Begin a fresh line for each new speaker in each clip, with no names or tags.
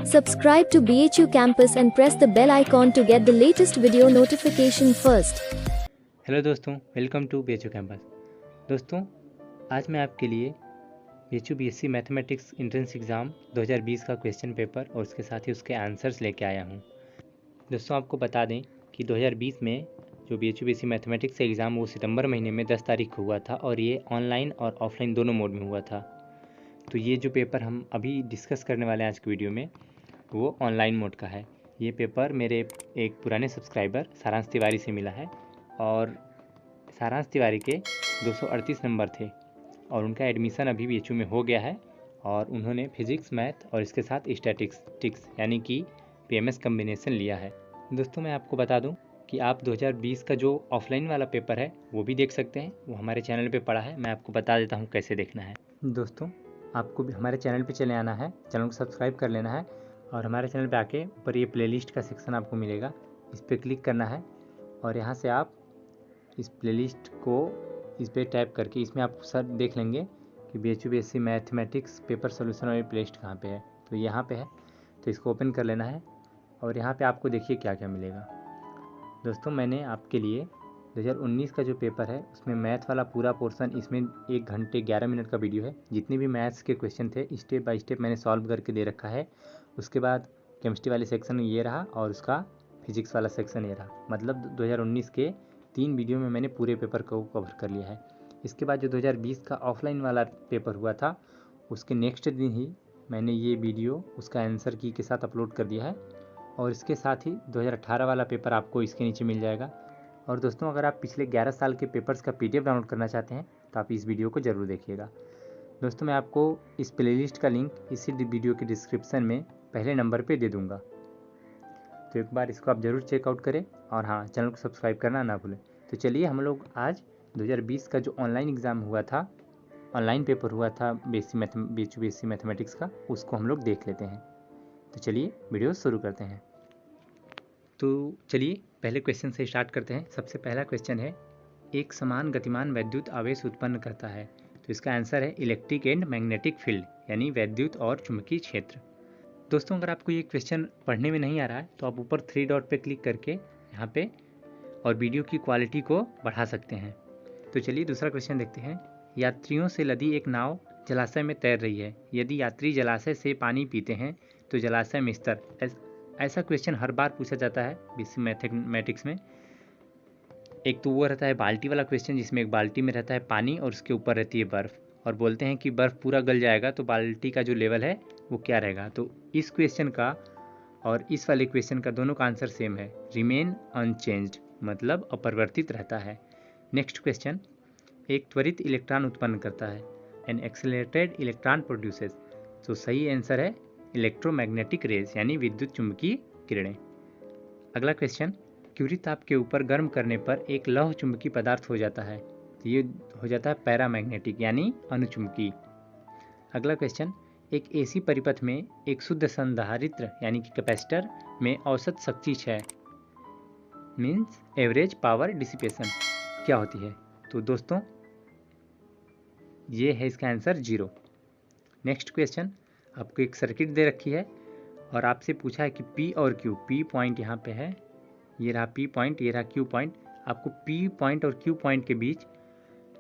Subscribe to BHU Campus and press the bell icon to get the latest video notification first.
Hello दोस्तों, welcome to BHU campus. दोस्तों, आज मैं आपके लिए BHU BSc mathematics entrance exam 2020 का question paper और उसके साथ ही उसके आंसर्स लेके आया हूँ। दोस्तों, आपको बता दें कि 2020 में जो BHU BSc मैथमेटिक्स का एग्ज़ाम वो सितंबर महीने में 10 तारीख को हुआ था और ये ऑनलाइन और ऑफलाइन दोनों मोड में हुआ था। तो ये जो पेपर हम अभी डिस्कस करने वाले हैं आज की वीडियो में वो ऑनलाइन मोड का है। ये पेपर मेरे एक पुराने सब्सक्राइबर सारांश तिवारी से मिला है और सारांश तिवारी के 238 नंबर थे और उनका एडमिशन अभी BHU में हो गया है और उन्होंने फिजिक्स, मैथ और इसके साथ स्टैटिस्टिक्स यानी कि PMS कम्बिनेशन लिया है। दोस्तों, मैं आपको बता दूं कि आप 2020 का जो ऑफलाइन वाला पेपर है वो भी देख सकते हैं, वो हमारे चैनल पे पड़ा है। मैं आपको बता देता हूँ कैसे देखना है। दोस्तों, आपको भी हमारे चैनल पे चले आना है, चैनल को सब्सक्राइब कर लेना है और हमारे चैनल पे आके ऊपर ये प्लेलिस्ट का सेक्शन आपको मिलेगा, इस पर क्लिक करना है और यहाँ से आप इस प्लेलिस्ट को इस पर टैप करके इसमें आप सर देख लेंगे कि BHU BSc mathematics paper solution और प्लेलिस्ट कहाँ पे है। तो यहाँ पे है, तो इसको ओपन कर लेना है और यहाँ पे आपको देखिए क्या क्या मिलेगा। दोस्तों, मैंने आपके लिए 2019 का जो पेपर है उसमें मैथ वाला पूरा पोर्शन, इसमें 1 घंटे 11 मिनट का वीडियो है। जितने भी मैथ्स के क्वेश्चन थे स्टेप बाय स्टेप मैंने सॉल्व करके दे रखा है। उसके बाद केमिस्ट्री वाले सेक्शन ये रहा और उसका फिजिक्स वाला सेक्शन ये रहा। मतलब 2019 के 3 वीडियो में मैंने पूरे पेपर को कवर कर लिया है। इसके बाद जो 2020 का ऑफलाइन वाला पेपर हुआ था उसके नेक्स्ट दिन ही मैंने ये वीडियो उसका आंसर की के साथ अपलोड कर दिया है और इसके साथ ही 2018 वाला पेपर आपको इसके नीचे मिल जाएगा। और दोस्तों, अगर आप पिछले 11 साल के पेपर्स का PDF डाउनलोड करना चाहते हैं तो आप इस वीडियो को ज़रूर देखिएगा। दोस्तों, मैं आपको इस प्लेलिस्ट का लिंक इसी वीडियो के डिस्क्रिप्शन में पहले नंबर पे दे दूंगा, तो एक बार इसको आप ज़रूर चेकआउट करें और हाँ, चैनल को सब्सक्राइब करना ना भूलें। तो चलिए हम लोग आज 2020 का जो ऑनलाइन एग्ज़ाम हुआ था, ऑनलाइन पेपर हुआ था BHU BSc मैथमेटिक्स का, उसको हम लोग देख लेते हैं। तो चलिए वीडियो शुरू करते हैं। तो चलिए पहले क्वेश्चन से स्टार्ट करते हैं। सबसे पहला क्वेश्चन है, एक समान गतिमान वैद्युत आवेश उत्पन्न करता है। तो इसका आंसर है इलेक्ट्रिक एंड मैग्नेटिक फील्ड, यानी वैद्युत और चुंबकीय क्षेत्र। दोस्तों, अगर आपको ये क्वेश्चन पढ़ने में नहीं आ रहा है तो आप ऊपर 3 डॉट पे क्लिक करके यहाँ पे और वीडियो की क्वालिटी को बढ़ा सकते हैं। तो चलिए दूसरा क्वेश्चन देखते हैं। यात्रियों से लदी एक नाव जलाशय में तैर रही है। यदि यात्री जलाशय से पानी पीते हैं तो जलाशय में स्तर। ऐसा क्वेश्चन हर बार पूछा जाता है BSc मैथमेटिक्स में। एक तो वो रहता है बाल्टी वाला क्वेश्चन, जिसमें एक बाल्टी में रहता है पानी और उसके ऊपर रहती है बर्फ़ और बोलते हैं कि बर्फ़ पूरा गल जाएगा तो बाल्टी का जो लेवल है वो क्या रहेगा। तो इस क्वेश्चन का और इस वाले क्वेश्चन का दोनों का आंसर सेम है, रिमेन अनचेंज्ड, मतलब अपरिवर्तित रहता है। नेक्स्ट क्वेश्चन, एक त्वरित इलेक्ट्रॉन उत्पन्न करता है। N accelerated electron produces. तो सही आंसर है इलेक्ट्रोमैग्नेटिक रेज, यानी विद्युत चुंबकीय किरणें। अगला क्वेश्चन, क्यूरी ताप के ऊपर गर्म करने पर एक लौह चुंबकीय पदार्थ हो जाता है। तो ये हो जाता है पैरामैग्नेटिक, यानी अनुचुंबकीय। अगला क्वेश्चन, एक AC परिपथ में एक शुद्ध संधारित्र यानी कि कैपेसिटर में औसत शक्ति क्षय मीन्स एवरेज पावर डिसिपेशन क्या होती है। तो दोस्तों, ये है इसका आंसर 0। नेक्स्ट क्वेश्चन, आपको एक सर्किट दे रखी है और आपसे पूछा है कि P और Q, P पॉइंट यहाँ पे है, ये रहा P पॉइंट, ये रहा Q पॉइंट। आपको P पॉइंट और Q पॉइंट के बीच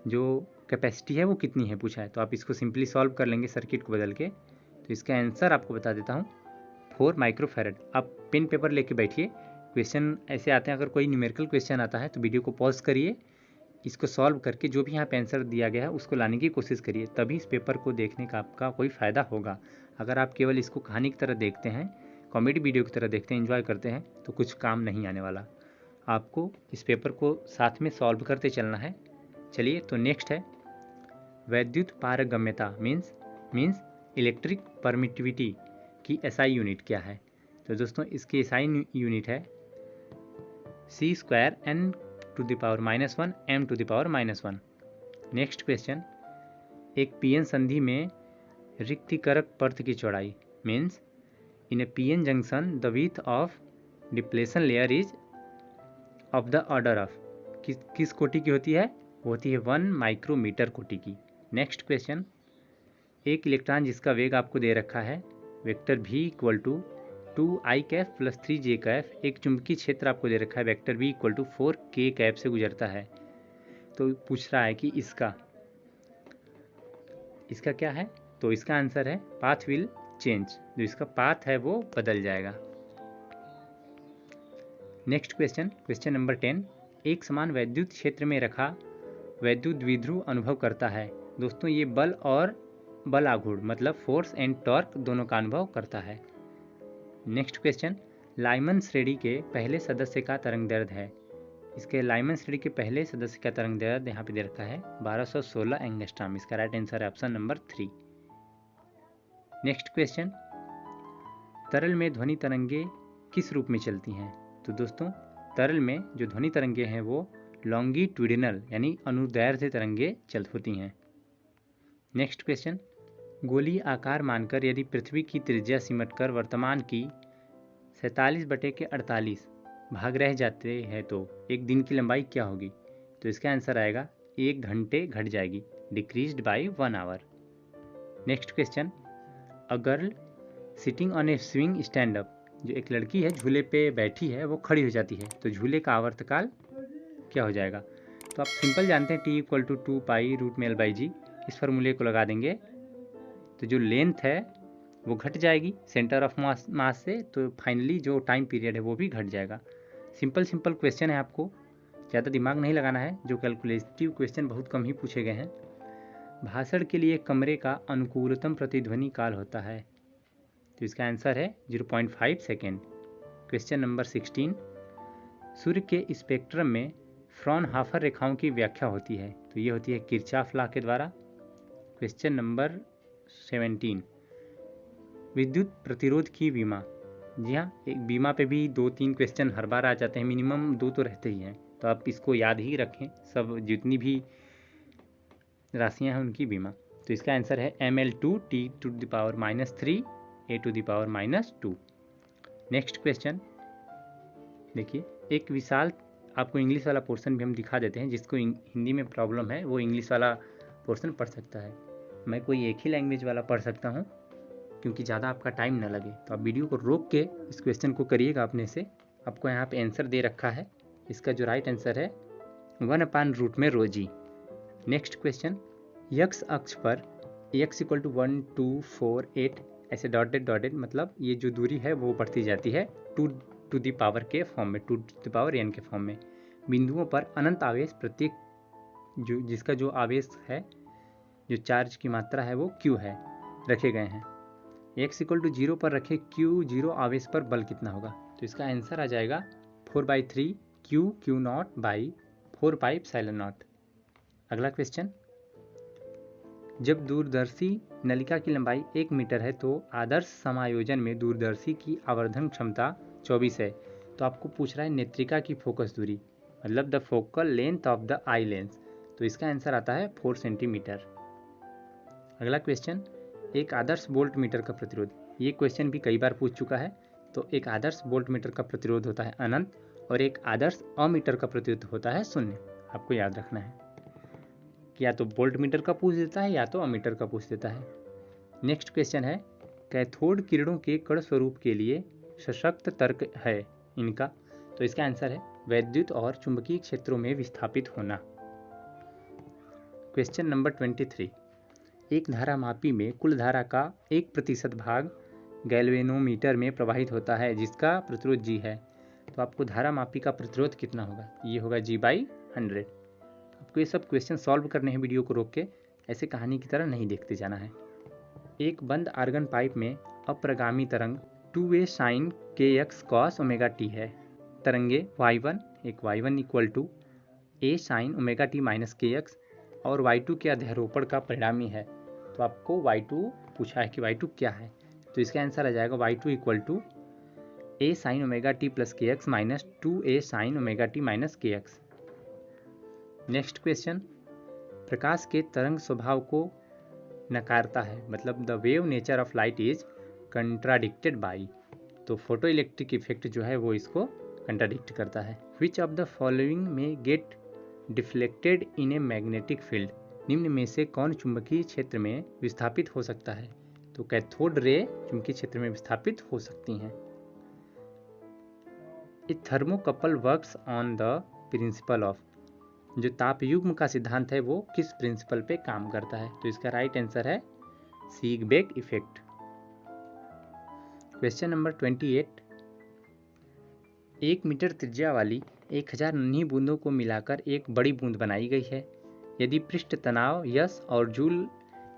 जो कैपेसिटी है वो कितनी है पूछा है। तो आप इसको सिंपली सॉल्व कर लेंगे सर्किट को बदल के। तो इसका आंसर आपको बता देता हूँ, 4 माइक्रोफैरड। आप पेन पेपर लेके बैठिए, क्वेश्चन ऐसे आते हैं। अगर कोई न्यूमेरिकल क्वेश्चन आता है तो वीडियो को पॉज करिए, इसको सॉल्व करके जो भी यहाँ पे आंसर दिया गया है उसको लाने की कोशिश करिए, तभी इस पेपर को देखने का आपका कोई फ़ायदा होगा। अगर आप केवल इसको कहानी की तरह देखते हैं, कॉमेडी वीडियो की तरह देखते हैं, एंजॉय करते हैं, तो कुछ काम नहीं आने वाला। आपको इस पेपर को साथ में सॉल्व करते चलना है। चलिए, तो नेक्स्ट है वैद्युत पारगम्यता मीन्स इलेक्ट्रिक परमिटिविटी की SI यूनिट क्या है। तो दोस्तों, इसकी SI यूनिट है C² n⁻⁻1 m⁻⁻1। Next question, एक PN संधि में रिक्तिकारक पर्त की चौड़ाई means in A PN junction the width of depletion layer is of the order of. किस कोटि की होती है? वो होती है 1 माइक्रोमीटर कोटि की। नेक्स्ट क्वेश्चन, एक इलेक्ट्रॉन जिसका वेग आपको दे रखा है वेक्टर भी equal to 2i cap plus 3j cap, एक चुंबकीय क्षेत्र आपको दे रखा है वेक्टर भी इक्वल टू 4k कैफ से गुजरता है। तो पूछ रहा है कि इसका क्या है, तो इसका आंसर है पाथ विल चेंज, जो इसका पाथ है वो बदल जाएगा। नेक्स्ट क्वेश्चन, क्वेश्चन नंबर 10, एक समान वैद्युत क्षेत्र में रखा वैद्युत द्विध्रुव अनुभव करता है। दोस्तों ये बल और बल आघूर्ण मतलब फोर्स एंड टॉर्क दोनों का अनुभव करता है। नेक्स्ट क्वेश्चन, लाइमन श्रेणी के पहले सदस्य का तरंग दैर्ध्य है। इसके लाइमन श्रेणी के पहले सदस्य का तरंग दैर्ध्य यहाँ पे दे रखा है 1216 एंगस्ट्रॉम। इसका राइट आंसर है ऑप्शन नंबर 3। नेक्स्ट क्वेश्चन, तरल में ध्वनि तरंगे किस रूप में चलती हैं। तो दोस्तों तरल में जो ध्वनि तरंगे हैं वो लॉन्गिट्यूडिनल यानी अनुदैर्ध्य तरंगे होती हैं। नेक्स्ट क्वेश्चन, गोलीय आकार मानकर यदि पृथ्वी की त्रिज्या सिमटकर वर्तमान की 47/48 भाग रह जाते हैं तो एक दिन की लंबाई क्या होगी। तो इसका आंसर आएगा 1 घंटे घट जाएगी, decreased by 1 hour. Next question, a girl sitting on a swing stand up, जो एक लड़की है झूले पे बैठी है वो खड़ी हो जाती है तो झूले का आवर्तकाल क्या हो जाएगा। तो आप सिंपल जानते हैं T इक्वल टू 2π√μL/g, इस फार्मूले को लगा देंगे तो जो लेंथ है वो घट जाएगी सेंटर ऑफ मास से, तो फाइनली जो टाइम पीरियड है वो भी घट जाएगा। सिंपल क्वेश्चन है, आपको ज़्यादा दिमाग नहीं लगाना है, जो कैलकुलेटिव क्वेश्चन बहुत कम ही पूछे गए हैं। भाषण के लिए कमरे का अनुकूलतम प्रतिध्वनि काल होता है, तो इसका आंसर है 0.5 सेकेंड। क्वेश्चन नंबर 16, सूर्य के स्पेक्ट्रम में फ्रॉनहाफर रेखाओं की व्याख्या होती है, तो ये होती है किरचॉफ लॉ के द्वारा। क्वेश्चन नंबर 17, विद्युत प्रतिरोध की बीमा। जी हाँ, एक बीमा पे भी 2-3 क्वेश्चन हर बार आ जाते हैं, मिनिमम 2 तो रहते ही हैं, तो आप इसको याद ही रखें, सब जितनी भी राशियाँ हैं उनकी बीमा। तो इसका आंसर है mL2T⁻³ A⁻²। नेक्स्ट क्वेश्चन देखिए, एक विशाल, आपको इंग्लिश वाला पोर्शन भी हम दिखा देते हैं, जिसको हिंदी में प्रॉब्लम है वो इंग्लिश वाला पोर्शन पढ़ सकता है। मैं कोई एक ही लैंग्वेज वाला पढ़ सकता हूँ क्योंकि ज़्यादा आपका टाइम ना लगे, तो आप वीडियो को रोक के इस क्वेश्चन को करिएगा अपने से। आपको यहाँ पे आंसर दे रखा है, इसका जो राइट आंसर है 1/√ρg। नेक्स्ट क्वेश्चन, x अक्ष पर x इक्वल टू 1, 2, 4, 8 ऐसे डॉटेड मतलब ये जो दूरी है वो बढ़ती जाती है 2⁻n के फॉर्म में, 2⁻n के फॉर्म में। बिंदुओं पर अनंत आवेश प्रत्येक जिसका जो आवेश है, जो चार्ज की मात्रा है वो q है, रखे गए हैं। x इक्वल टू 0 पर रखे q 0 आवेश पर बल कितना होगा। तो इसका आंसर आ जाएगा 4/3 Q0/4πε0। अगला क्वेश्चन, जब दूरदर्शी नलिका की लंबाई 1 मीटर है तो आदर्श समायोजन में दूरदर्शी की आवर्धन क्षमता 24 है। तो आपको पूछ रहा है नेत्रिका की फोकस दूरी, मतलब the focal length of the eye lens, तो इसका आंसर आता है 4 सेंटीमीटर। अगला क्वेश्चन, एक आदर्श वोल्ट मीटर का प्रतिरोध। ये क्वेश्चन भी कई बार पूछ चुका है। तो एक आदर्श वोल्ट मीटर का प्रतिरोध होता है अनंत और एक आदर्श अमीटर का प्रतिरोध होता है 0। आपको याद रखना है कि या तो वोल्ट मीटर का पूछ देता है या तो अमीटर का पूछ देता है। नेक्स्ट क्वेश्चन है, कैथोड किरणों के कण स्वरूप के लिए सशक्त तर्क है इनका। तो इसका आंसर है वैद्युत और चुंबकीय क्षेत्रों में विस्थापित होना। क्वेश्चन नंबर 23, एक धारामापी में कुल धारा का 1% भाग गैल्वेनोमीटर में प्रवाहित होता है जिसका प्रतिरोध G है। तो आपको धारामापी का प्रतिरोध कितना होगा, ये होगा G/100। आपको ये सब क्वेश्चन सॉल्व करने हैं, वीडियो को रोक के ऐसे कहानी की तरह नहीं देखते जाना है। एक बंद आर्गन पाइप में अप्रगामी तरंग 2a sin kx cos ωt है। तरंगे y1, एक y1 equal to a sin ωt minus kx और y2 के अध्यारोपण का परिणामी है। तो आपको y2 पूछा है कि y2 क्या है, तो इसका आंसर आ जाएगा y2 equal to a sin ωt plus kx minus 2a sin ωt minus kx। Next question, प्रकाश के तरंग स्वभाव को नकारता है, मतलब the wave nature of light is contradicted by. तो फोटो इलेक्ट्रिक इफेक्ट जो है वो इसको कंट्राडिक्ट करता है। विच ऑफ द फॉलोइंग में get deflected in a magnetic field, निम्न में से कौन चुंबकीय क्षेत्र में विस्थापित हो सकता है। तो कैथोड रे चुंबकीय क्षेत्र में विस्थापित हो सकती हैं। A thermocouple works on the principle of, जो तापयुग्म का सिद्धांत है वो किस प्रिंसिपल पे काम करता है? तो इसका राइट आंसर है सीगबेक इफेक्ट। क्वेश्चन नंबर 28, 1 मीटर त्रिज्या वाली 1000 नन्ही बूंदों को मिलाकर एक बड़ी बूंद बनाई गई है। यदि पृष्ठ तनाव यस और जूल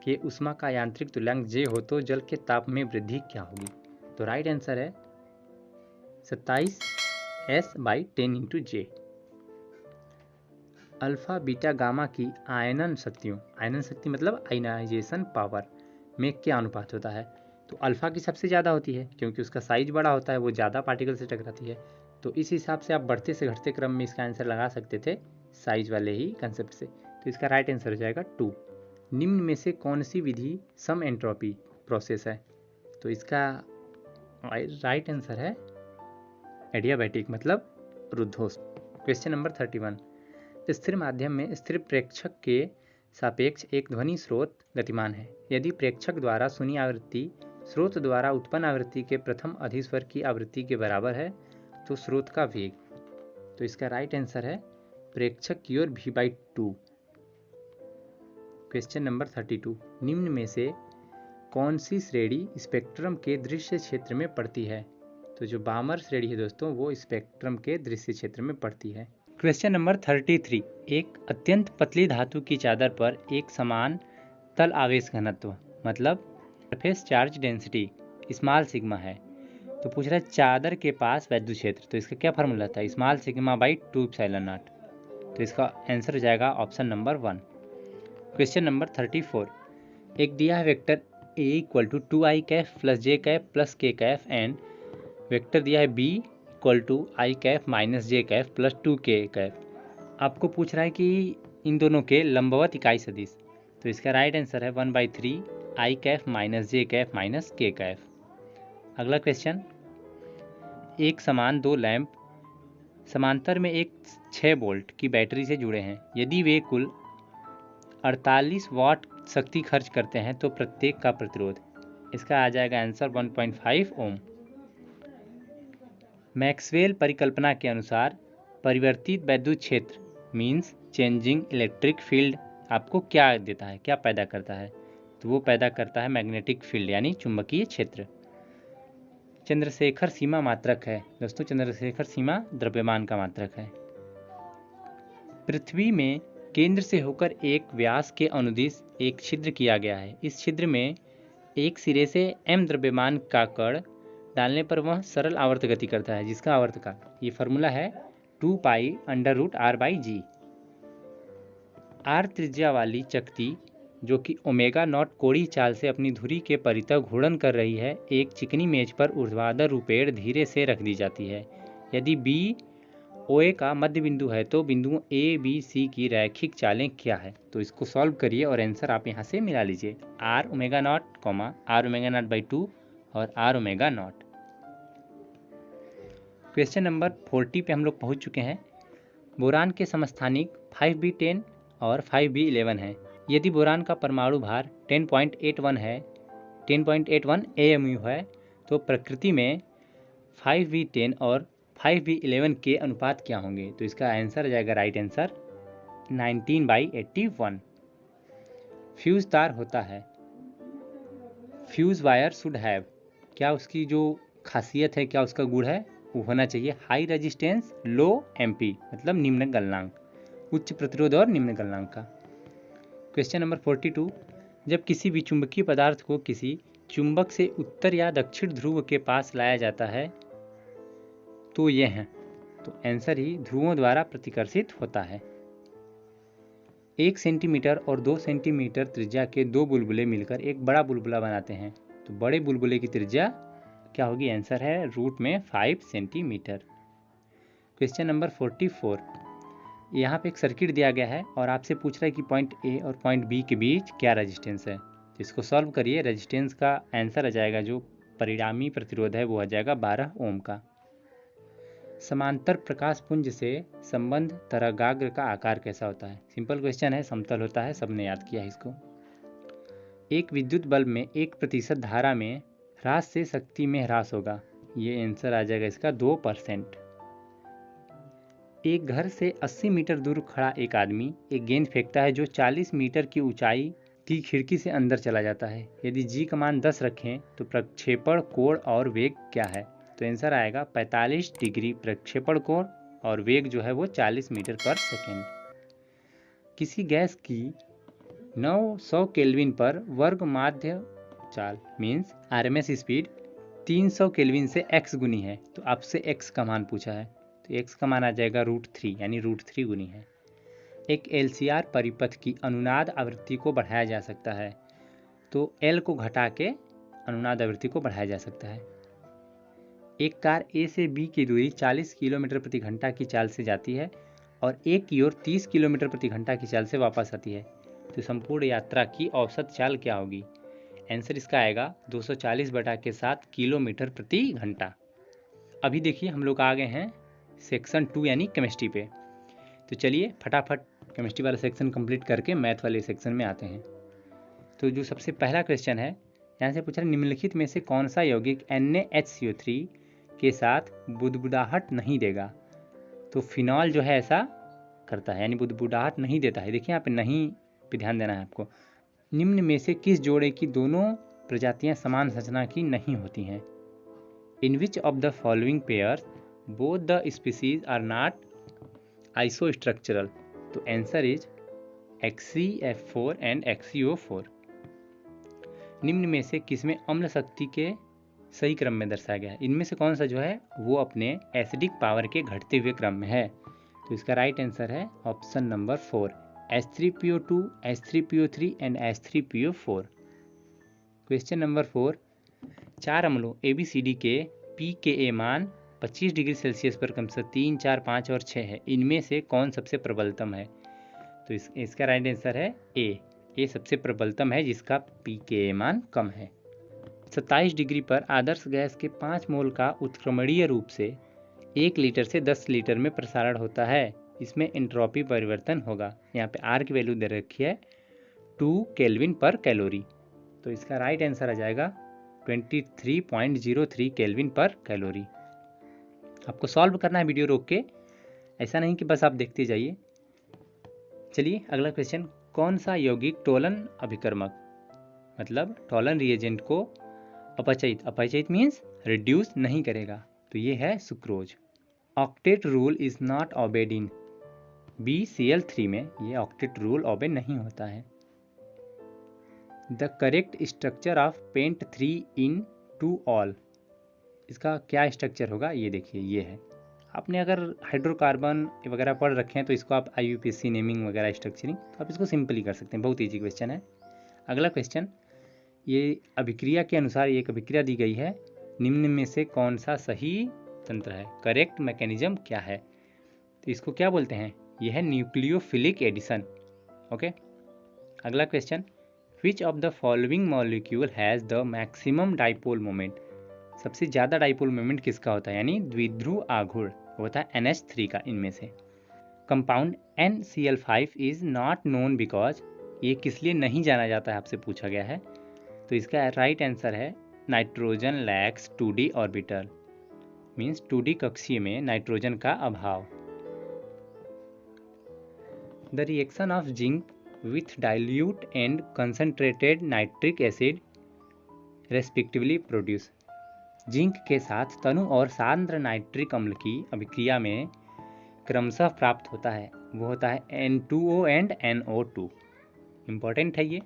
के ऊष्मा का यांत्रिक तुल्यांक जे हो तो जल के ताप में वृद्धि क्या होगी? तो राइट आंसर है 27 S/10 × J। Alpha beta gamma की आयनन शक्तियों, आयनन शक्ति मतलब आयनाइजेशन पावर, में क्या अनुपात होता है? तो अल्फा की सबसे ज़्यादा होती है क्योंकि उसका साइज बड़ा होता है, वो ज़्यादा पार्टिकल से टकराती है। तो इस हिसाब से आप बढ़ते से घटते क्रम में इसका आंसर लगा सकते थे साइज वाले ही कंसेप्ट से। तो इसका राइट आंसर हो जाएगा 2। निम्न में से कौन सी विधि सम एंट्रोपी प्रोसेस है? तो इसका राइट आंसर है एडियाबैटिक मतलब रुद्धोष्म। क्वेश्चन नंबर 31, स्थिर माध्यम में स्थिर प्रेक्षक के सापेक्ष एक ध्वनि स्रोत गतिमान है। यदि प्रेक्षक द्वारा सुनी आवृत्ति स्रोत द्वारा उत्पन्न आवृत्ति के प्रथम अधिस्वर की आवृत्ति के बराबर है तो स्रोत का वेग। तो इसका राइट आंसर है प्रेक्षक की ओर v/2। क्वेश्चन नंबर 32, निम्न में से कौन सी श्रेणी स्पेक्ट्रम के दृश्य क्षेत्र में पड़ती है? तो जो बामर श्रेणी है दोस्तों वो स्पेक्ट्रम के दृश्य क्षेत्र में पड़ती है। क्वेश्चन नंबर 33, एक अत्यंत पतली धातु की चादर पर एक समान तल आवेश घनत्व मतलब surface charge density small sigma है। तो पूछ रहा है चादर के पास वैद्युत क्षेत्र, तो इसका क्या फार्मूला था? स्मॉल सिग्मा/2 ε0। तो इसका आंसर हो जाएगा ऑप्शन नंबर 1। क्वेश्चन नंबर 34, एक दिया है vector a = 2i Kaif + j Kaif + k Kaif and vector दिया है b = i Kaif - j Kaif + 2k Kaif. आपको पूछ रहा है कि इन दोनों के लंबवत इकाई सदिश। तो इसका राइट आंसर है 1/3 i Kaif - j Kaif - k Kaif. अगला क्वेश्चन, एक समान दो लैंप समांतर में एक 6 वोल्ट की बैटरी से जुड़े हैं। यदि वे कुल 48 वाट शक्ति खर्च करते हैं तो प्रत्येक का प्रतिरोध, इसका आ जाएगा आंसर 1.5 ओम। मैक्सवेल परिकल्पना के अनुसार परिवर्तित वैद्युत क्षेत्र मींस चेंजिंग इलेक्ट्रिक फील्ड आपको क्या देता है, क्या पैदा करता है? तो वो पैदा करता है मैग्नेटिक फील्ड यानी चुंबकीय क्षेत्र। चंद्रशेखर सीमा मात्रक है दोस्तों, चंद्रशेखर सीमा द्रव्यमान का मात्रक है। पृथ्वी में केंद्र से होकर एक व्यास के अनुदिश एक छिद्र किया गया है। इस छिद्र में एक सिरे से m द्रव्यमान का कण डालने पर वह सरल आवर्त गति करता है, जिसका आवर्त का ये फार्मूला है 2π√r/g। r त्रिज्या वाली चकती जो कि ω0 कोणीय चाल से अपनी धुरी के परितः घूर्णन कर रही है, एक चिकनी मेज पर ऊर्ध्वाधर रूपेण धीरे से रख दी जाती है। यदि B OA का मध्य बिंदु है तो बिंदुओं A, B, C की रैखिक चालें क्या है? तो इसको सॉल्व करिए और आंसर आप यहाँ से मिला लीजिए r ω0, r मिलकर एक बड़ा बुलबुला बनाते हैं। तो बड़े बुलबुले की त्रिज्या क्या होगी? आंसर है रूट में 5 सेंटीमीटर। क्वेश्चन नंबर 44, यहाँ पे एक सर्किट दिया गया है और आपसे पूछ रहा है कि पॉइंट ए और पॉइंट बी के बीच क्या रेजिस्टेंस है। तो इसको सॉल्व करिए, रेजिस्टेंस का आंसर आ जाएगा, जो परिणामी प्रतिरोध है वो आ जाएगा 12 ओम का। समांतर प्रकाश पुंज से संबंध तरंगाग्र का आकार कैसा होता है? सिंपल क्वेश्चन है, समतल होता है, सबने याद किया है इसको। एक विद्युत बल्ब में 1% धारा में ह्रास से शक्ति में ह्रास होगा। ये आंसर आ जाएगा इसका 2%। एक घर से 80 मीटर दूर खड़ा एक आदमी एक गेंद फेंकता है जो 40 मीटर की ऊंचाई की खिड़की से अंदर चला जाता है। यदि जी का मान 10 रखें तो प्रक्षेपण कोण और वेग क्या है? तो आंसर आएगा 45 डिग्री प्रक्षेपण कोण और वेग जो है वो 40 मीटर पर सेकेंड। किसी गैस की 900 केल्विन पर वर्ग माध्य चाल मीन्स आरएमएस स्पीड 300 केल्विन से x गुनी है। तो आपसे x का मान पूछा है, तो x का मान आ जाएगा √3 यानी √3 गुनी है। एक LCR परिपथ की अनुनाद आवृत्ति को बढ़ाया जा सकता है, तो L को घटा के अनुनाद आवृत्ति को बढ़ाया जा सकता है। एक कार A से B की दूरी 40 किलोमीटर प्रति घंटा की चाल से जाती है और A की ओर 30 किलोमीटर प्रति घंटा की चाल से वापस आती है, तो संपूर्ण यात्रा की औसत चाल क्या होगी? आंसर इसका आएगा 240/7 किलोमीटर प्रति घंटा। अभी देखिए हम लोग आ गए हैं सेक्शन 2 यानी केमिस्ट्री पे, तो चलिए फटाफट केमिस्ट्री वाला सेक्शन कंप्लीट करके मैथ वाले सेक्शन में आते हैं। तो जो सबसे पहला क्वेश्चन है यहाँ से पूछा निम्नलिखित में से कौन सा यौगिक NaHCO3 के साथ बुदबुदाहट नहीं देगा? तो फिनॉल जो है ऐसा करता है यानी बुदबुदाहट नहीं देता है। देखिए यहाँ पे नहीं पे ध्यान देना है आपको। निम्न में से किस जोड़े की दोनों प्रजातियां समान संरचना की नहीं होती हैं? In which of the following pairs both the species are not isostructural? तो answer is XCF4 and XCO4। निम्न में से किसमें अम्ल शक्ति के सही क्रम में दर्शाया गया है? इनमें से कौन सा जो है वो अपने एसिडिक पावर के घटते हुए क्रम में है? तो इसका राइट आंसर है option number 4 H3PO2, H3PO3 and H3PO4। Question number 4 चार अम्लों ABCD के pKa मान 25 डिग्री सेल्सियस पर क्रमशः 3, 4, 5 और 6 है। इनमें से कौन सबसे प्रबलतम है? तो इसका राइट आंसर है ए सबसे प्रबलतम है जिसका pKa मान कम है। 27 डिग्री पर आदर्श गैस के 5 मोल का उत्क्रमणीय रूप से 1 लीटर से 10 लीटर में प्रसारण होता है। इसमें एंट्रोपी परिवर्तन होगा। यहाँ पे R की वैल्यू दे रखी है 2 केल्विन पर कैलोरी, तो इसका राइट आंसर आ जाएगा 23.03 केल्विन पर कैलोरी। आपको सॉल्व करना है वीडियो रोक के, ऐसा नहीं कि बस आप देखते जाइए। चलिए अगला क्वेश्चन, कौन सा यौगिक टोलन अभिकर्मक मतलब टोलन रिएजेंट को अपचयित मीन्स रिड्यूस नहीं करेगा? तो ये है sucrose. Octet rule is not obeyed in BCl3 में ये ऑक्टेट रूल ओबे नहीं होता है। The correct structure of pent 3 in 2 all, इसका क्या स्ट्रक्चर होगा? ये देखिए ये है। आपने अगर हाइड्रोकार्बन वगैरह पढ़ रखे हैं तो इसको आप IUPAC नेमिंग वगैरह स्ट्रक्चरिंग तो आप इसको सिंपली कर सकते हैं, बहुत ईजी क्वेश्चन है। अगला क्वेश्चन, ये अभिक्रिया के अनुसार एक अभिक्रिया दी गई है, निम्न में से कौन सा सही तंत्र है? करेक्ट मैकेनिज्म क्या है? तो इसको क्या बोलते हैं? यह है न्यूक्लियोफिलिक एडिशन। ओके, अगला question, which of the following molecule has the maximum dipole moment? सबसे ज़्यादा डाइपोल मोमेंट किसका होता है? यानी द्विध्रुव आघूर्ण होता है NH3 का। इनमें से compound NCl5 is not known because, ये किस लिए नहीं जाना जाता है आपसे पूछा गया है। तो इसका राइट आंसर है nitrogen lakhs 2d orbital, means 2d कक्षीय में नाइट्रोजन का अभाव। The reaction of zinc with dilute and concentrated nitric acid respectively produce, zinc के साथ तनु और सांद्र नाइट्रिक अम्ल की अभिक्रिया में क्रमशः प्राप्त होता है, वो होता है N2O एंड NO2। इंपॉर्टेंट है ये।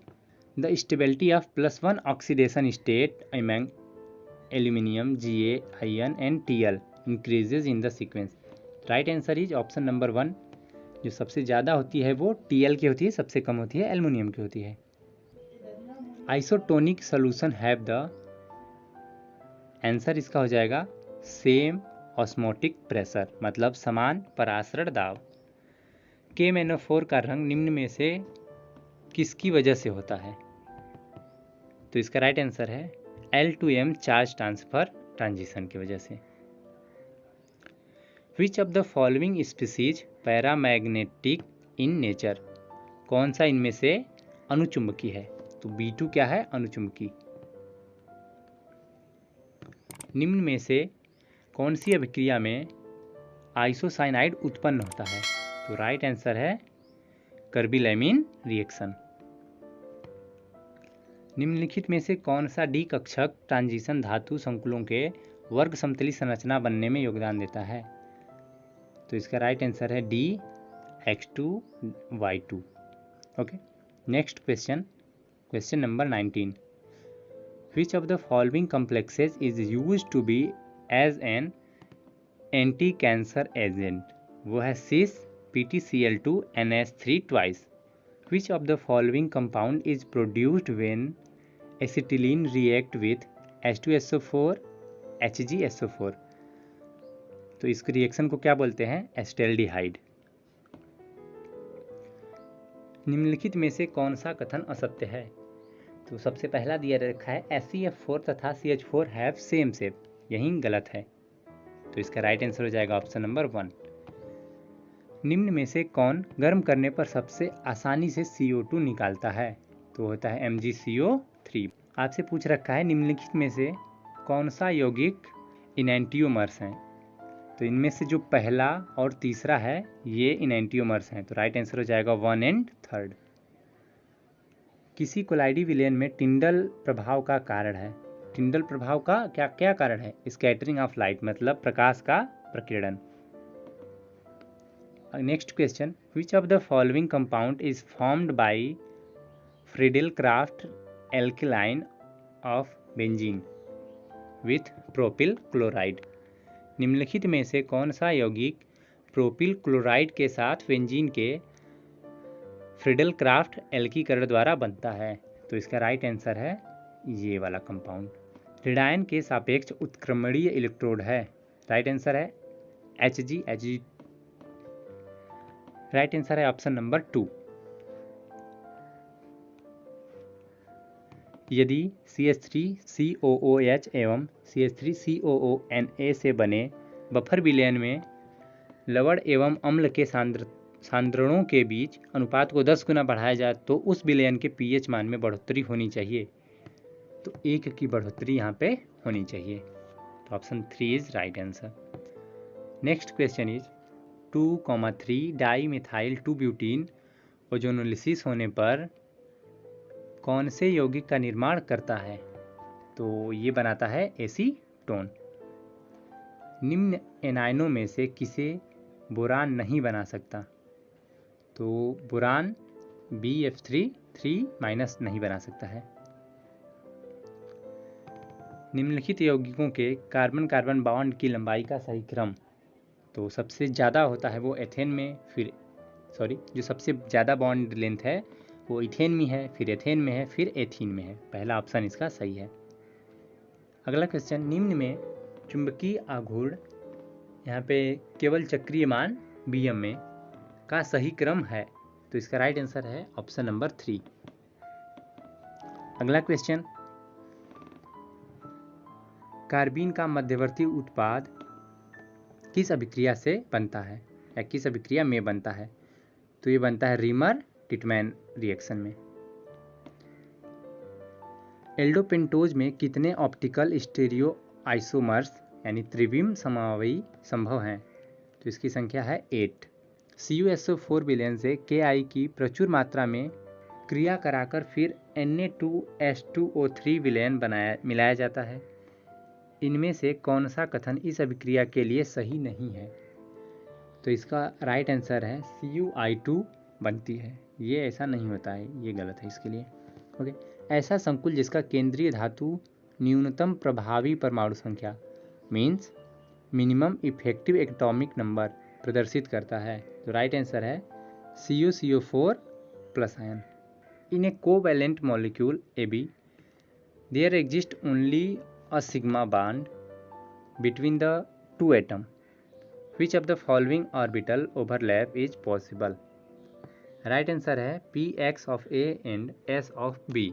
The stability of +1 oxidation state among aluminium Ga ion and Tl increases in the sequence. Right answer is option number 1, जो सबसे ज़्यादा होती है वो Tl की होती है, सबसे कम होती है एल्यूमिनियम की होती है। Isotonic solution have the, answer इसका हो जाएगा सेम ऑस्मोटिक प्रेशर, मतलब समान परासरण दाब। KMnO4 का रंग निम्न में से किसकी वजह से होता है? तो इसका राइट आंसर है L2M चार्ज ट्रांसफर ट्रांजिशन की वजह से। विच of the following species paramagnetic in nature, कौन सा इनमें से अनुचुंबकी है? तो B2 क्या है? अनुचुंबकी। निम्न में से कौन सी अभिक्रिया में आइसोसाइनाइड उत्पन्न होता है? तो राइट आंसर है कार्बिलैमिन रिएक्शन। निम्नलिखित में से कौन सा डी कक्षक ट्रांजिशन धातु संकुलों के वर्ग समतली संरचना बनने में योगदान देता है? तो इसका राइट आंसर है D X2Y2। Okay, next question, question number 19। Which of the following complexes is used to be as an anti-cancer agent? वो है cis PtCl2 NH3 twice. Which of the following compound is produced when acetylene react with H2SO4 HgSO4? तो इस reaction को क्या बोलते हैं? एस्टेल्डिहाइड। निम्नलिखित में से कौन सा कथन असत्य है? तो सबसे पहला दिया रखा है SeF4 तथा CH4 हैव सेम शेप, यही गलत है। तो इसका राइट आंसर हो जाएगा ऑप्शन नंबर 1। निम्न में से कौन गर्म करने पर सबसे आसानी से CO2 निकालता है? तो होता है MgCO3। आपसे पूछ रखा है निम्नलिखित में से कौन सा यौगिक इनैंटियोमर्स हैं? तो इनमें से जो पहला और तीसरा है ये इनैंटियोमर्स हैं, तो राइट आंसर हो जाएगा 1 एंड 3। किसी कोलाइडी विलयन में टिंडल प्रभाव का कारण है? टिंडल प्रभाव का क्या क्या कारण है? स्कैटरिंग ऑफ लाइट, मतलब प्रकाश का प्रकीर्णन। Next question, which of the following compound is formed by Friedel Crafts alkylation of benzene with propyl chloride? निम्नलिखित में से कौन सा यौगिक प्रोपिल क्लोराइड के साथ बेंजीन के फ्रीडेलक्राफ्ट एल्कीकरण द्वारा बनता है? तो इसका राइट आंसर है ये वाला कंपाउंड। ऋणायन के सापेक्ष उत्क्रमणीय इलेक्ट्रोड है? राइट आंसर है Hg। राइट आंसर है ऑप्शन नंबर 2। यदि CH3COOH एवं CH3COONA से बने बफर विलयन में लवण एवं अम्ल के सांद्रणों के बीच अनुपात को 10 गुना बढ़ाया जाए तो उस विलयन के pH मान में बढ़ोतरी होनी चाहिए। तो 1 की बढ़ोतरी यहाँ पे होनी चाहिए। तो option 3 is right answer. Next question is 2,3 dimethyl 2 butene ozonolysis होने पर कौन से यौगिक का निर्माण करता है? तो ये बनाता है एसीटोन। निम्न एनायनों में से किसे बोरान नहीं बना सकता? तो बोरान BF3 नहीं बना सकता है। निम्नलिखित यौगिकों के कार्बन कार्बन बॉन्ड की लंबाई का सही क्रम? तो सबसे ज़्यादा होता है वो एथेन में, जो सबसे ज़्यादा बॉन्ड लेंथ है वो इथेन में है, फिर एथेन में है, फिर एथीन में है। पहला ऑप्शन इसका सही है। अगला क्वेश्चन, निम्न में चुंबकीय आघूर्ण यहाँ पे केवल चक्रीय मान Bm में का सही क्रम है? तो इसका राइट आंसर है ऑप्शन नंबर 3। अगला क्वेश्चन, कार्बीन का मध्यवर्ती उत्पाद किस अभिक्रिया से बनता है या किस अभिक्रिया में बनता है? तो ये बनता है रीमर टिटमैन रिएक्शन में। एल्डोपेंटोज में कितने ऑप्टिकल स्टीरियो आइसोमर्स यानी त्रिविम समवायी संभव हैं? तो इसकी संख्या है 8। CuSO4 विलयन से Ki की प्रचुर मात्रा में क्रिया कराकर फिर Na2H2O3 विलयन मिलाया जाता है। इनमें से कौन सा कथन इस अभिक्रिया के लिए सही नहीं है? तो इसका राइट आंसर है Cu(I2) बनती है। ये ऐसा नहीं होता है, ये गलत है इसके लिए। ओके, ऐसा संकुल जिसका केंद्रीय धातु न्यूनतम प्रभावी परमाणु संख्या means minimum effective atomic number प्रदर्शित करता है। तो राइट आंसर है CuCO4 plus ion. In a covalent molecule AB there exist only a sigma bond between the two atoms. Which of the following orbital overlap is possible? Right answer है Px of A and S of B.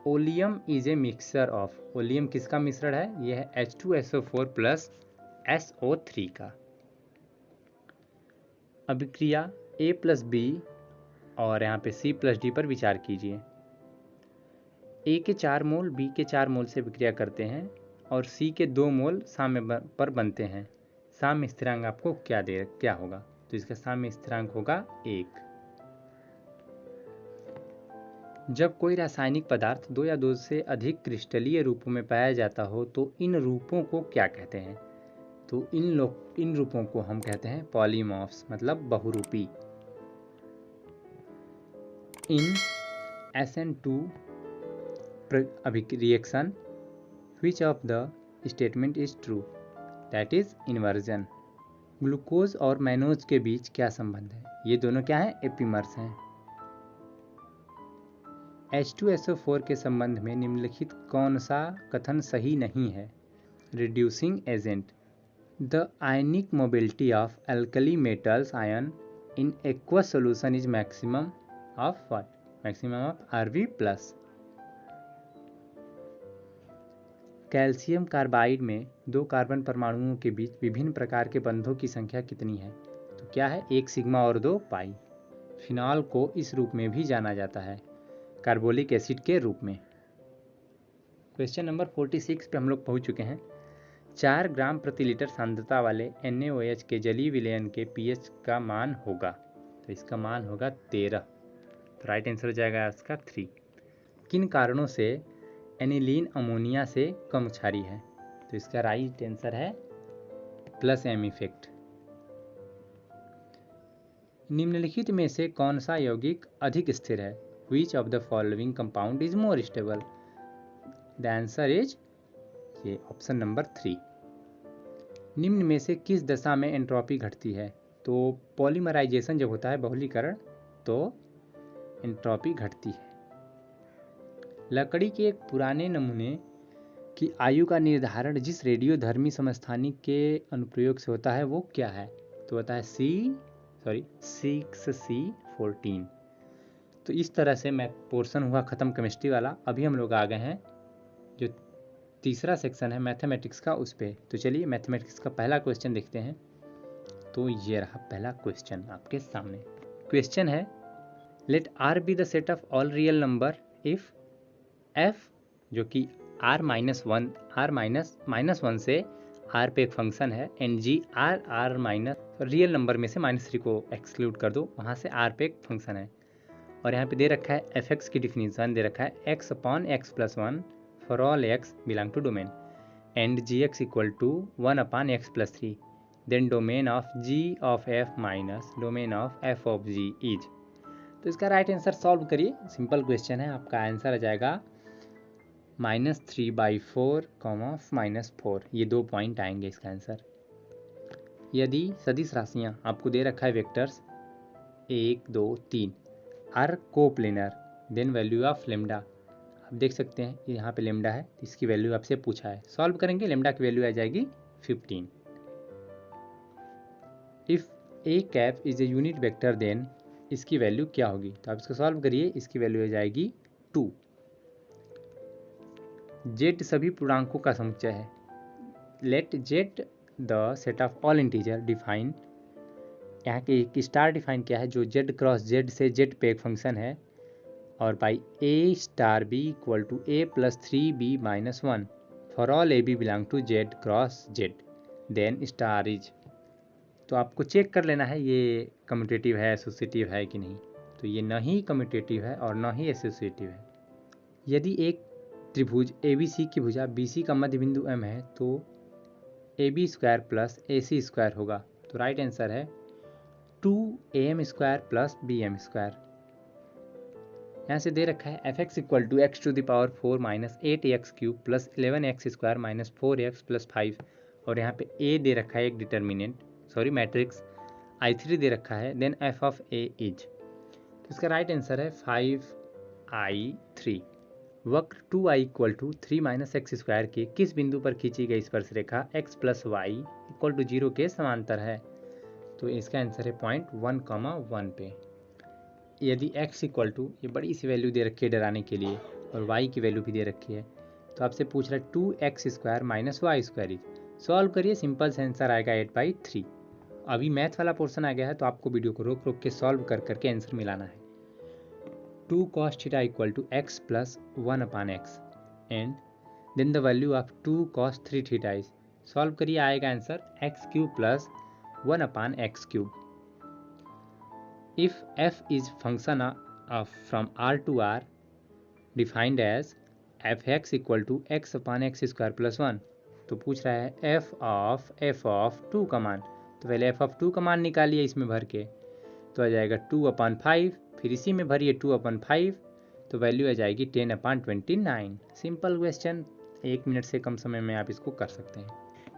Oleum is a mixture of, oleum किसका मिश्रण है? यह है H2SO4 plus SO3 का। अभिक्रिया A plus B और यहाँ पे C+D पर विचार कीजिए। A के 4 मोल B के 4 मोल से विक्रिया करते हैं और C के 2 मोल साम्य पर बनते हैं। साम्य स्थिरांक आपको क्या होगा? तो इसका साम्य स्थिरांक होगा 1। जब कोई रासायनिक पदार्थ 2 या 2 से अधिक क्रिस्टलीय रूपों में पाया जाता हो तो इन रूपों को क्या कहते हैं? तो इन रूपों को हम कहते हैं पॉलीमॉर्फ्स, मतलब बहुरूपी। इन SN2 reaction which of the statement is true? That is inversion। Glucose और मैनोज के बीच क्या संबंध है? ये दोनों क्या हैं? एपिमर्स हैं। H2SO4 के संबंध में निम्नलिखित कौन सा कथन सही नहीं है? Reducing agent. The ionic mobility of alkali metals ion in aqueous solution is maximum of what? Maximum of Rb+। Calcium carbide में 2 कार्बन परमाणुओं के बीच विभिन्न प्रकार के बंधों की संख्या कितनी है? तो क्या है? 1 सिग्मा और 2 पाई। फिनॉल को इस रूप में भी जाना जाता है, कार्बोलिक एसिड के रूप में। क्वेश्चन नंबर 46 पे हम लोग पहुंच चुके हैं। 4 ग्राम प्रति लीटर सांद्रता वाले NaOH के जलीय विलयन के pH का मान होगा, तो इसका मान होगा 13। तो राइट आंसर हो जाएगा इसका 3। किन कारणों से एनिलीन अमोनिया से कम क्षारीय है? तो इसका राइट आंसर है +M इफेक्ट। निम्नलिखित में से कौन सा यौगिक अधिक स्थिर है? Which of the following compound is more stable? The answer is ये ऑप्शन नंबर 3। निम्न में से किस दशा में एंट्रोपी घटती है? तो पॉलीमराइजेशन जब होता है, बहुलीकरण, तो एंट्रोपी घटती है। लकड़ी के एक पुराने नमूने की आयु का निर्धारण जिस रेडियोधर्मी समस्थानिक के अनुप्रयोग से होता है वो क्या है? तो होता है 6C14। तो इस तरह से मैं पोर्शन हुआ ख़त्म केमिस्ट्री वाला। अभी हम लोग आ गए हैं जो तीसरा सेक्शन है मैथमेटिक्स का, उस पे। तो चलिए मैथमेटिक्स का पहला क्वेश्चन देखते हैं। तो ये रहा पहला क्वेश्चन आपके सामने। क्वेश्चन है, let R be the set of all real number if F, जो कि R-1 से R पे एक फंक्शन है, and G R minus, real number में से -3 को एक्सक्लूड कर दो, वहाँ से R पे एक फंक्शन है। और यहाँ पे दे रखा है fx की डिफिनीशन दे रखा है x/x+1 for all x belong to domain and gx = 1/x+3 then domain of g of f minus domain of f of g is. तो इसका राइट आंसर सॉल्व करिए। सिंपल क्वेश्चन है, आपका आंसर आ जाएगा -3/4, -4। ये 2 पॉइंट आएंगे इसका आंसर। यदि सदिश राशियाँ आपको दे रखा है vectors 1, 2, 3 are coplanar, then value of lambda. आप देख सकते हैं यहाँ पे लेमडा है, इसकी वैल्यू आपसे पूछा है, सॉल्व करेंगे। लेमडा की वैल्यू आ जाएगी 15। If a cap is a unit vector then इसकी वैल्यू क्या होगी? तो आप इसको सॉल्व करिए, इसकी वैल्यू आ जाएगी 2। जेड सभी पूर्णांकों का समुच्चय है। Let Z the set of all integer define. यहाँ के एक स्टार डिफाइन क्या है? जो जेड क्रॉस जेड से जेड पे एक फंक्शन है, और by A star B = A+3B-1 for all AB belong to Z cross Z then star is. तो आपको चेक कर लेना है ये कम्यूटेटिव है, एसोसिएटिव है कि नहीं। तो ये न ही कम्यूटेटिव है और न ही एसोसिएटिव है। यदि एक त्रिभुज ABC की भुजा BC का मध्य बिंदु M है तो AB² + AC² होगा। तो राइट आंसर है 2AM² + BM²। यहाँ से दे रखा है fx = x⁴ - 8x³ + 11x² - 4x + 5, और यहाँ पे a दे रखा है एक मैट्रिक्स I3 दे रखा है, then f of a is. तो इसका राइट आंसर है 5I3। वक्र 2i = 3 - x² के किस बिंदु पर खींची गई स्पर्शरेखा x + y = 0 के समांतर है? तो इसका आंसर है पॉइंट 1,1 पे। यदि x = ये बड़ी सी वैल्यू दे रखी है डराने के लिए, और y की वैल्यू भी दे रखी है, तो आपसे पूछ रहा है 2x² - y²। सॉल्व करिए, सिंपल से आंसर आएगा 8/3। अभी मैथ वाला पोर्शन आ गया है, तो आपको वीडियो को रोक रोक के सॉल्व कर करके आंसर मिलाना है। 2 cos theta equal to x plus 1 upon x and then the value of 2 cos 3 theta is, solve करिए, आएगा answer x cube plus 1 upon x cube. If f is function of from r to r defined as fx equal to x upon x square plus 1, तो पूछ रहा है f of 2 का मान, तो पहले f of 2 का मान निकालिए इसमें भर के, तो आ जाएगा 2/5, फिर इसी में भरिए 2/5, तो वैल्यू आ जाएगी 10/29. सिंपल क्वेश्चन, 1 मिनट से कम समय में आप इसको कर सकते हैं.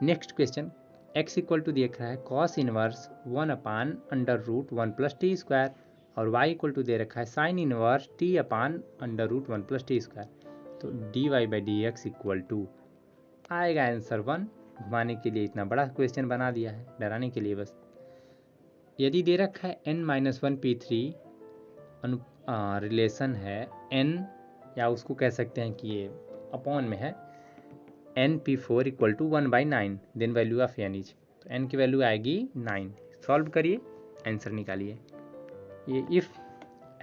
Next question, x equal to देख रहा है cos इनवर्स 1/√1 + t स्क्वायर और y इक्वल टू दे रखा है sin inverse t/√1 + t square, तो dy/dx इक्वल टू आएगा आंसर 1. घुमाने के लिए इतना बड़ा क्वेश्चन बना दिया है, डराने के लिए बस. यदि दे रखा है n-1 p3 रिलेशन है n, या उसको कह सकते हैं कि ये अपॉन में है n/p4 equal to 1/9, then value of n is, तो n की वैल्यू आएगी 9. सॉल्व करिए, आंसर निकालिए. ये if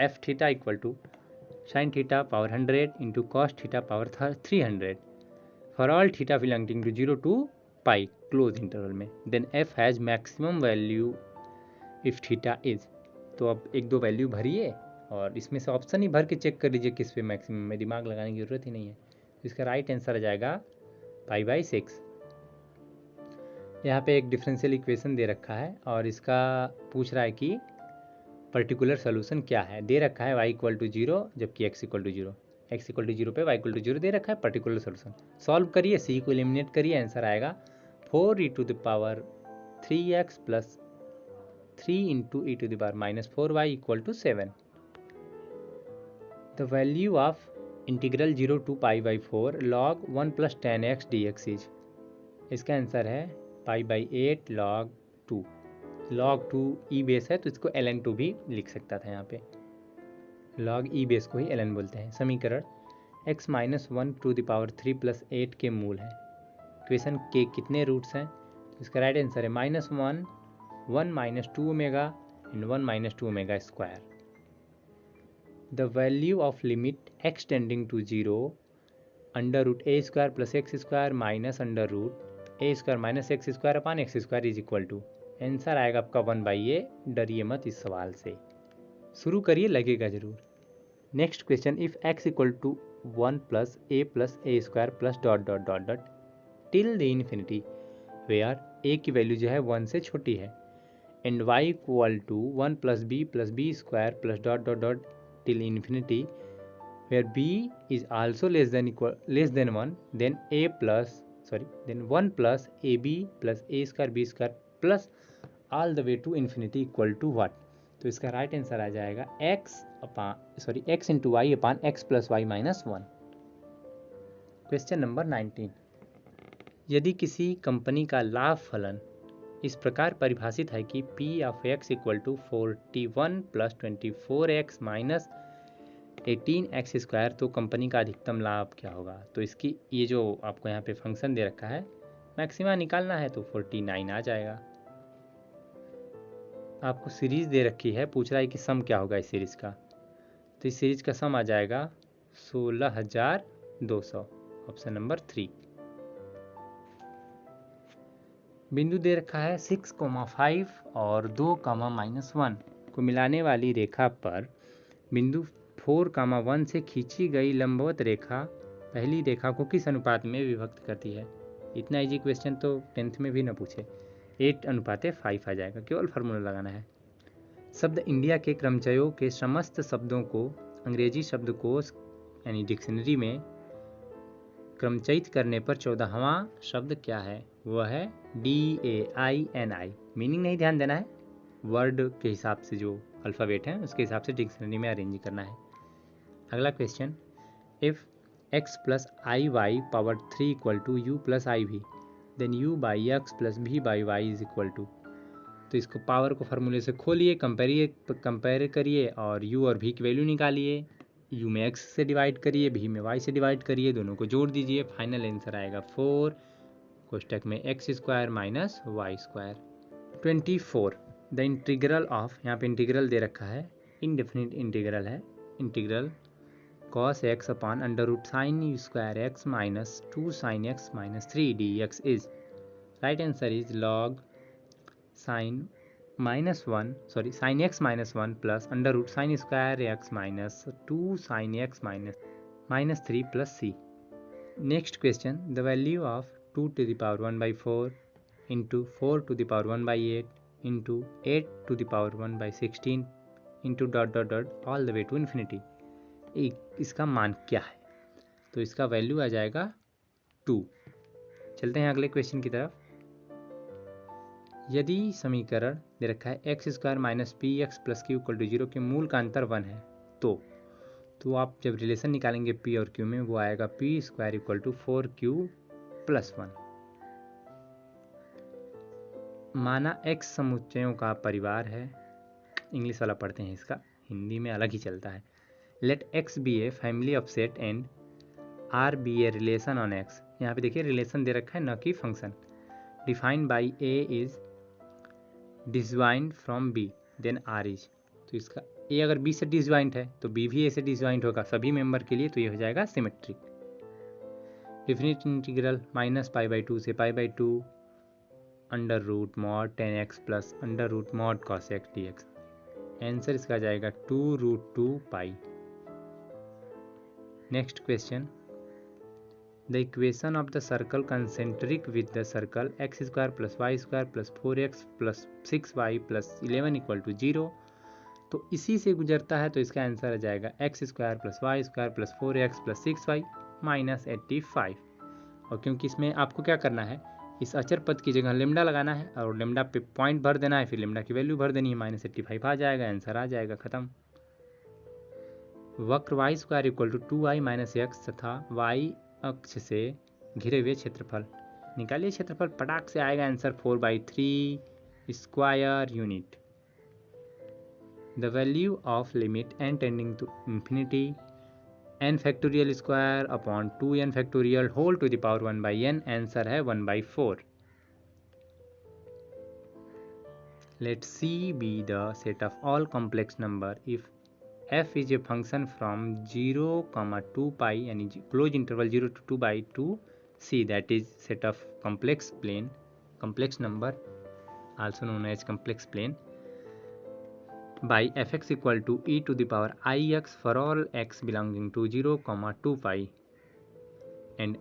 f theta equal to sin theta power 100 into cos theta power 300 for all theta belonging to 0 to pi closed interval में, then f has maximum value if theta is. तो अब 1-2 value भरिए और इसमें से option ही भर के check कर लीजिए किस पे मैक्सिमम में, दिमाग लगाने की ज़रूरत ही नहीं है. तो इसका राइट आंसर आ जाएगा π/6. यहाँ पे एक डिफरेंशियल इक्वेशन दे रखा है और इसका पूछ रहा है कि पर्टिकुलर सोल्यूशन क्या है. दे रखा है y इक्वल टू 0 जबकि x equal to 0, x equal to 0 पे y इक्वल टू 0 दे रखा है. पर्टिकुलर सोल्यूशन सॉल्व करिए, c को एलिमिनेट करिए, आंसर आएगा 4e⁻³ plus 3 × e⁻⁻4y equal to 7. The value of integral 0 to π/4 log 1 + tan x dx is, इसका आंसर है π/8 log 2. log 2 ई बेस है तो इसको ln2 भी लिख सकता था. यहाँ पे log ई बेस को ही ln बोलते हैं. समीकरण x - 1⁻³ + 8 के मूल है. इक्वेशन के कितने रूट्स हैं, तो इसका राइट आंसर है -1, 1 - 2 omega and 1 - 2 omega square. The value of limit x tending to 0 √a² + x² minus √a² - x² upon x² is equal to, answer आएगा आपका 1/a. डरिए मत इस सवाल से, शुरू करिए, लगेगा जरूर. Next question, if x equal to 1 + a + a² .. till the infinity where a की वैल्यू जो है 1 से छोटी है and y equal to 1 + b + b² .. till infinity where b is also less than 1, then 1 plus ab plus a² b² plus all the way to infinity equal to what. तो इसका right answer आ जाएगा x into y upon x plus y minus 1. Question number 19, यदि किसी company का लाभ फलन इस प्रकार परिभाषित है कि P of x equal to 41 + 24x - 18x², तो कंपनी का अधिकतम लाभ क्या होगा. तो इसकी ये जो आपको यहाँ पे फंक्शन दे रखा है, मैक्सिमा निकालना है तो 49 आ जाएगा. आपको सीरीज दे रखी है, पूछ रहा है कि सम क्या होगा इस सीरीज का, तो इस सीरीज का सम आ जाएगा 16,200. Option number 3. बिंदु दे रखा है 6,5 और 2,-1 को मिलाने वाली रेखा पर बिंदु 4,1 से खींची गई लंबवत रेखा पहली रेखा को किस अनुपात में विभक्त करती है. इतना इजी क्वेश्चन तो 10th में भी ना पूछे. 8:5 आ जाएगा, केवल फार्मूला लगाना है. शब्द इंडिया के क्रमचयों के समस्त शब्दों को अंग्रेजी शब्दकोश यानी डिक्शनरी में क्रमचयित करने पर 14वां शब्द क्या है, वह है DAINI. मीनिंग नहीं ध्यान देना है, वर्ड के हिसाब से जो अल्फ़ाबेट हैं उसके हिसाब से डिक्शनरी में अरेंज करना है. अगला question, if x + iy power 3 equal to u + iv then u/x + v/y is equal to. तो इसको पावर को फार्मूले से खोलिए, कंपेयर करिए और u और v की वैल्यू निकालिए. u में x से डिवाइड करिए, v में y से डिवाइड करिए, दोनों को जोड़ दीजिए. फाइनल आंसर आएगा 4 कोष्टक में x² - y². 24 the integral of, यहाँ पे इंटीग्रल दे रखा है, इनडेफिनिट इंटीग्रल है, integral cos x upon under root sin u square x minus 2 sin x minus 3 dx is, right answer is log sin sin x minus 1 plus under root sin square x minus 2 sin x minus 3 plus c. Next question, the value of 2 to the power 1 by 4 into 4 to the power 1 by 8 into 8 to the power 1 by 16 into dot dot dot all the way to infinity, इसका मान क्या है? तो इसका value आ जाएगा 2। चलते हैं अगले क्वेश्चन की तरफ। यदि समीकरण दे रखा है x square minus p x plus q equal to 0 के मूल का अंतर 1 है, तो आप जब रिलेशन निकालेंगे पी और क्यू में, वो आएगा p square equal to 4q plus 1। माना एक्स समुच्चयों का परिवार है, इंग्लिश वाला पढ़ते हैं, इसका हिंदी में अलग ही चलता है। Let X be a family of set and R be a relation on X. यहाँ पे देखिए रिलेशन दे रखा है, न कि function. Defined by A is disjoint from B then R is. तो इसका ए अगर बी से डिसज्वाइंट है तो बी भी ए से डिसज्वाइंट होगा सभी मेंबर के लिए, तो ये हो जाएगा सिमेट्रिक। डिफिनिट इंटीग्रल -π/2 से π/2 under root mod 10x plus under root mod cos x dx। Answer इसका आ जाएगा 2√2π। Next question, the equation of the circle concentric with the circle x square plus y square plus 4x plus 6y plus 11 equal to 0, तो इसी से गुजरता है, तो इसका आंसर आ जाएगा x square plus y square plus 4x plus 6y minus 85। और क्योंकि इसमें आपको क्या करना है, इस अचर पद की जगह लेमडा लगाना है और लेमडा पे पॉइंट भर देना है, फिर लेमडा की वैल्यू भर देनी है, -85 आ जाएगा, आंसर आ जाएगा, खत्म। वक्र y square equal to 2i minus x तथा वाई अक्ष से घिरे हुए क्षेत्रफल निकालिए। क्षेत्रफल पटाख से आएगा answer 4/3 square unit. The value of limit n tending to infinity n factorial square upon 2n factorial whole to the power 1/n, answer है 1/4। Let C be the set of all complex number if f is a function from 0, 2π यानी close interval 0 to 2/2 C, that is set of complex number also known as complex plane by fx equal to e to the power ix for all x belonging to 0, 2π and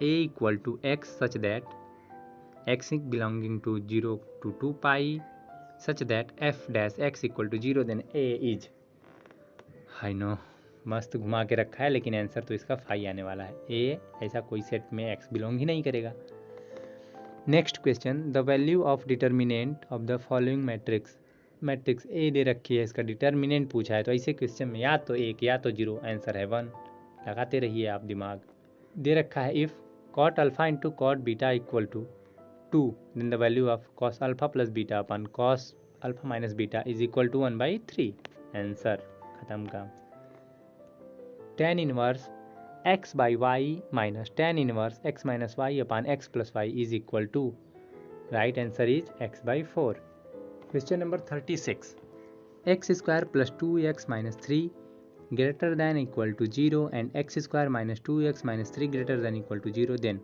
a equal to x such that x belonging to 0 to 2π such that f dash x equal to 0 then a is। हाई नो, मस्त घुमा के रखा है, लेकिन answer तो इसका 5 आने वाला है। ए ऐसा कोई सेट में एक्स बिलोंग ही नहीं करेगा। Next question, the value of determinant of the following matrix A दे रखी है, इसका डिटर्मिनेंट पूछा है, तो ऐसे क्वेश्चन में या तो 1 या तो 0, आंसर है 1। लगाते रहिए आप दिमाग। दे रखा है if cot alpha into cot beta equal to 2 then the value of cos alpha plus beta upon cos alpha minus beta is equal to 1/3, answer खत्म काम। tan inverse x by y minus tan inverse x minus y upon x plus y is equal to, right answer is x/4। Question number 36, x square plus 2x minus 3 greater than equal to 0 and x square minus 2x minus 3 greater than equal to 0, then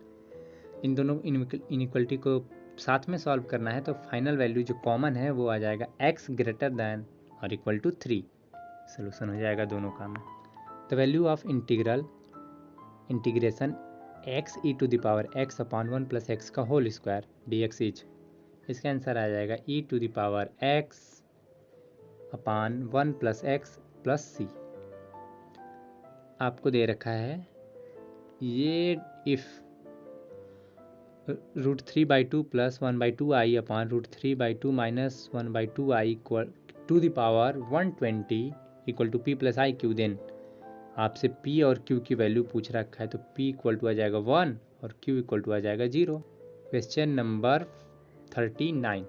इन दोनों inequality को साथ में solve करना है, तो final value जो common है वो आ जाएगा x ग्रेटर दैन और इक्वल टू 3। सोल्यूशन हो जाएगा दोनों का में। The value of integration x e to the power x upon 1 plus x का होल स्क्वायर dx इज, इसका आंसर आ जाएगा e to the power x upon 1 plus x plus C. आपको दे रखा है ये if √3/2 plus 1/2i upon √3/2 minus 1/2i equal to the power 120 equal to p plus i q, then आपसे p और q की वैल्यू पूछ रखा है, तो p इक्वल टू आ जाएगा 1 और q इक्वल टू आ जाएगा 0। Question number 39,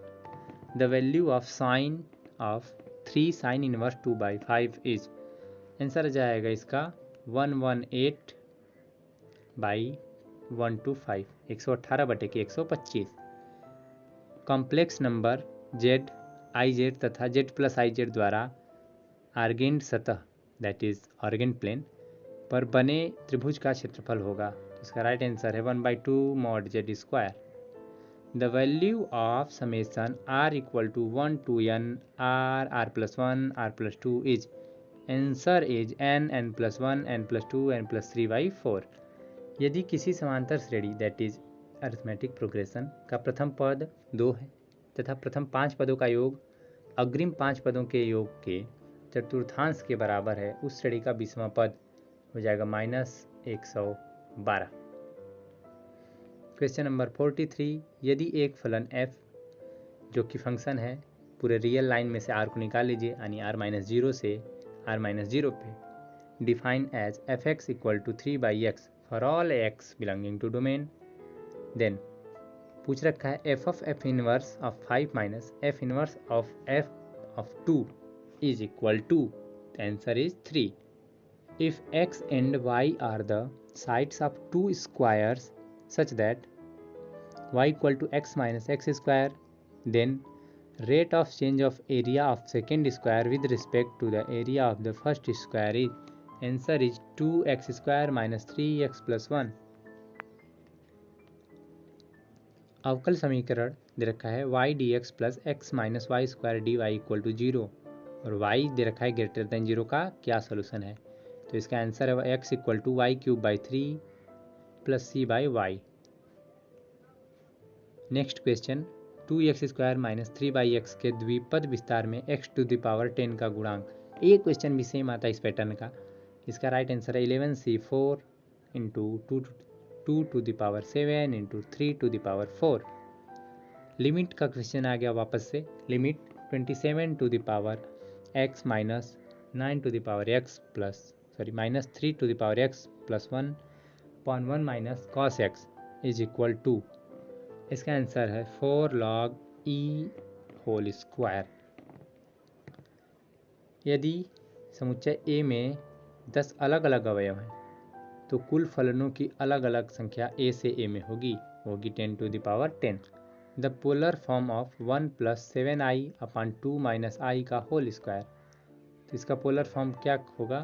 the value of sine of 3 sine inverse 2/5 is, answer आ जाएगा इसका 118/125, 118/125। कॉम्प्लेक्स नंबर z, iz तथा z प्लस iz द्वारा आर्गेंड सतह दैट इज ऑर्गन प्लेन पर बने त्रिभुज का क्षेत्रफल होगा। तो इसका राइट आंसर है 1/2 mod z square. The value of summation r equal to 1 to n r plus 1 r plus 2 is answer is n plus 1 n plus 2 n plus 3/4। यदि किसी समांतर श्रेणी दैट इज अरिथमेटिक प्रोग्रेशन का प्रथम पद 2 है तथा प्रथम 5 पदों का योग अग्रिम 5 पदों के योग के चतुर्थांश के बराबर है, उस श्रेणी का 20वां पद हो जाएगा -112। क्वेश्चन नंबर 43, यदि एक फलन f जो कि फंक्शन है पूरे रियल लाइन में से r को निकाल लीजिए, यानी r-0 से r-0 पे define as fx equal to 3/x for all x belonging to domain, then पूछ रखा है f of f inverse of 5 minus f inverse of f of 2 is equal to, the answer is 3. If x and y are the sides of two squares such that y equal to x minus x square, then rate of change of area of second square with respect to the area of the first square is, answer is 2x square minus 3x plus 1. अवकल समीकरण दे रखा है y dx plus x minus y square d y equal to 0 और y दे रखा है greater than 0 का क्या सोल्यूशन है। तो इसका आंसर है x equal to y cube by 3 plus c by y. Next question 2x square minus 3/x के द्विपद विस्तार में x टू द पावर 10 का गुणांक। ये क्वेश्चन भी सेम आता है इस पैटर्न का। इसका राइट आंसर है 11c4 into 2 to the power 7 into 3 to the power 4। Limit का क्वेश्चन आ गया वापस से। Limit 27 to the power x minus 9 to the power x plus minus 3 to the power x plus 1/1 minus cos x is equal to, इसका answer है 4 log e whole square. यदि समुच्चय A में 10 अलग अलग अवयव हैं तो कुल फलनों की अलग अलग संख्या A से A में होगी 10 to the power 10। The polar form of 1 plus 7i upon 2 minus i का होल स्क्वायर। तो इसका पोलर फॉर्म क्या होगा।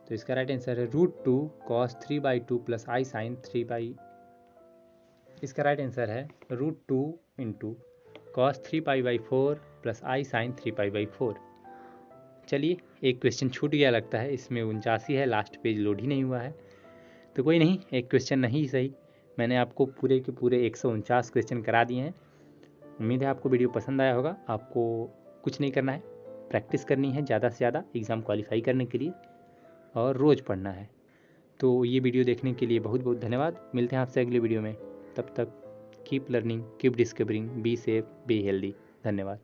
तो इसका राइट आंसर है √2 cos 3/2 प्लस i साइन 3/। इसका राइट आंसर है √2 into cos 3π/4 plus i sine 3π/4। चलिए एक क्वेश्चन छूट गया लगता है, इसमें 79 है, लास्ट पेज लोड ही नहीं हुआ है। तो कोई नहीं, एक क्वेश्चन नहीं सही, मैंने आपको पूरे के पूरे 149 क्वेश्चन करा दिए हैं। उम्मीद है आपको वीडियो पसंद आया होगा। आपको कुछ नहीं करना है, प्रैक्टिस करनी है ज़्यादा से ज़्यादा एग्ज़ाम क्वालिफाई करने के लिए और रोज़ पढ़ना है। तो ये वीडियो देखने के लिए बहुत बहुत धन्यवाद। मिलते हैं आपसे अगले वीडियो में, तब तक keep learning, keep discovering, be safe, be healthy. धन्यवाद।